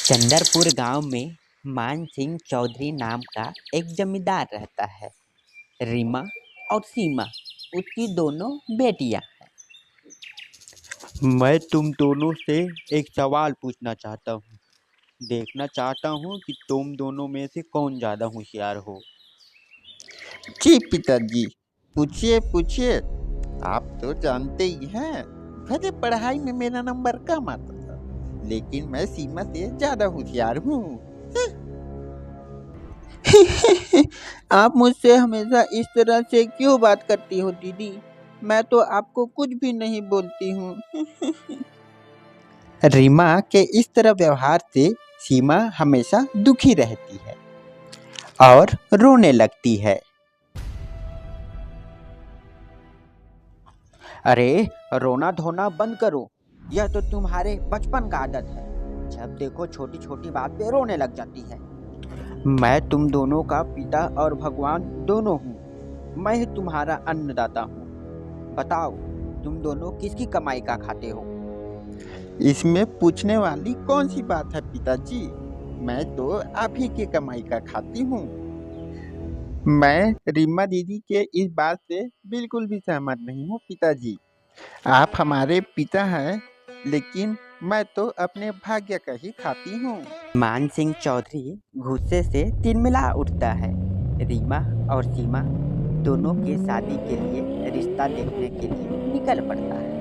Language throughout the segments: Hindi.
चंदरपुर गांव में मान सिंह चौधरी नाम का एक जमींदार रहता है। रीमा और सीमा उसकी दोनों बेटियां हैं। मैं तुम दोनों से एक सवाल पूछना चाहता हूँ। देखना चाहता हूँ कि तुम दोनों में से कौन ज़्यादा होशियार हो। जी पिताजी, पूछिए पूछिए। आप तो जानते ही हैं, भले पढ़ाई में मेरा नंबर कम आता था, लेकिन मैं सीमा से ज्यादा होशियार हूँ। आप मुझसे हमेशा इस तरह से क्यों बात करती हो दीदी? मैं तो आपको कुछ भी नहीं बोलती हूँ। रीमा के इस तरह व्यवहार से सीमा हमेशा दुखी रहती है और रोने लगती है। अरे रोना धोना बंद करो, यह तो तुम्हारे बचपन का आदत है। जब देखो छोटी छोटी बात पे रोने लग जाती है। मैं तुम दोनों का पिता और भगवान दोनों हूँ। मैं ही तुम्हारा अन्नदाता हूँ। बताओ, तुम दोनों किसकी कमाई का खाते हो? इसमें पूछने वाली कौन सी बात है पिताजी? मैं तो आप ही की कमाई का खाती हूँ। मैं रीमा दीदी के इस बात से बिल्कुल भी सहमत नहीं हूँ पिताजी। आप हमारे पिता हैं, लेकिन मैं तो अपने भाग्य का ही खाती हूँ। मान सिंह चौधरी गुस्से से तिलमिला उठता है। रीमा और सीमा दोनों के शादी के लिए रिश्ता देखने के लिए निकल पड़ता है।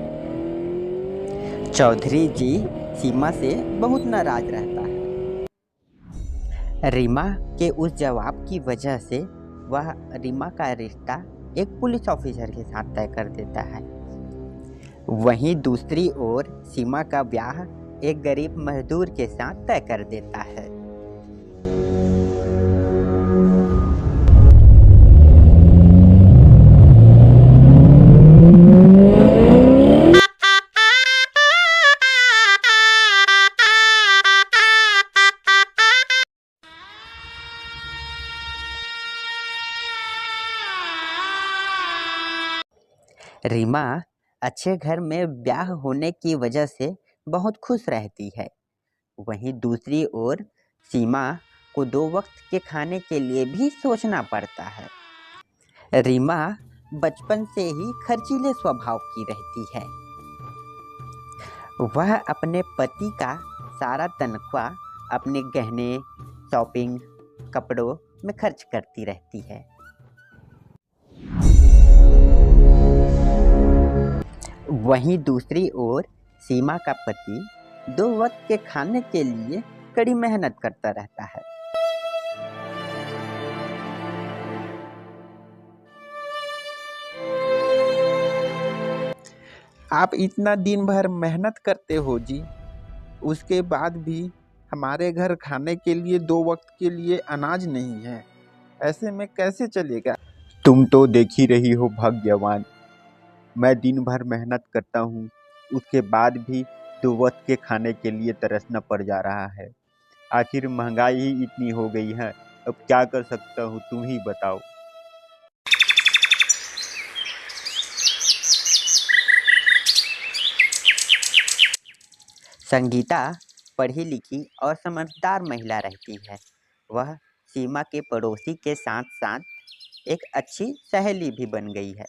चौधरी जी सीमा से बहुत नाराज रहता है। रीमा के उस जवाब की वजह से वह रीमा का रिश्ता एक पुलिस ऑफिसर के साथ तय कर देता है। वहीं दूसरी ओर सीमा का ब्याह एक गरीब मजदूर के साथ तय कर देता है। रीमा अच्छे घर में ब्याह होने की वजह से बहुत खुश रहती है। वहीं दूसरी ओर सीमा को 2 वक्त के खाने के लिए भी सोचना पड़ता है। रीमा बचपन से ही खर्चीले स्वभाव की रहती है। वह अपने पति का सारा तनख्वाह अपने गहने, शॉपिंग, कपड़ों में खर्च करती रहती है। वहीं दूसरी ओर सीमा का पति 2 वक्त के खाने के लिए कड़ी मेहनत करता रहता है। आप इतना दिन भर मेहनत करते हो जी, उसके बाद भी हमारे घर खाने के लिए 2 वक्त के लिए अनाज नहीं है। ऐसे में कैसे चलेगा? तुम तो देख ही रही हो भाग्यवान, मैं दिन भर मेहनत करता हूँ, उसके बाद भी 2 वक्त के खाने के लिए तरसना पड़ जा रहा है। आखिर महंगाई ही इतनी हो गई है, अब क्या कर सकता हूँ, तुम ही बताओ। संगीता पढ़ी लिखी और समझदार महिला रहती है। वह सीमा के पड़ोसी के साथ साथ एक अच्छी सहेली भी बन गई है।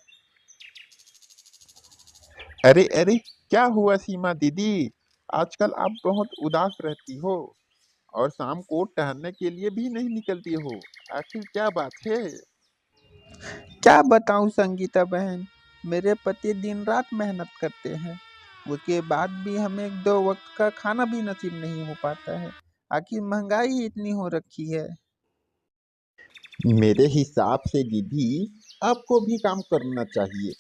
अरे अरे, क्या हुआ सीमा दीदी? आजकल आप बहुत उदास रहती हो और शाम को टहलने के लिए भी नहीं निकलती हो। आखिर क्या बात है? क्या बताऊं संगीता बहन, मेरे पति दिन रात मेहनत करते हैं, उसके बाद भी हमें 2 वक्त का खाना भी नसीब नहीं हो पाता है। आखिर महंगाई ही इतनी हो रखी है। मेरे हिसाब से दीदी, आपको भी काम करना चाहिए।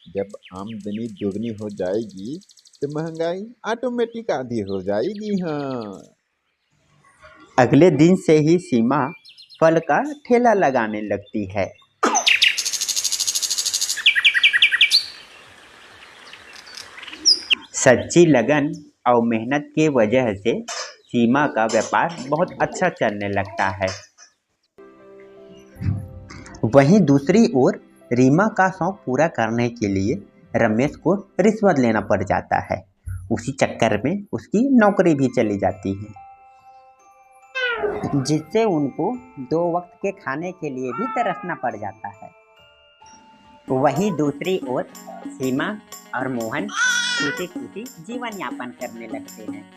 जब आमदनी दोगुनी हो जाएगी तो महंगाई ऑटोमेटिक आधी हो जाएगी। हाँ, अगले दिन से ही सीमा फल का ठेला लगाने लगती है। सच्ची लगन और मेहनत की वजह से सीमा का व्यापार बहुत अच्छा चलने लगता है। वहीं दूसरी ओर रीमा का शौक पूरा करने के लिए रमेश को रिश्वत लेना पड़ जाता है। उसी चक्कर में उसकी नौकरी भी चली जाती है। जिससे उनको 2 वक्त के खाने के लिए भी तरसना पड़ जाता है। वहीं दूसरी ओर सीमा और मोहन टूटी-फूटी जीवन यापन करने लगते हैं।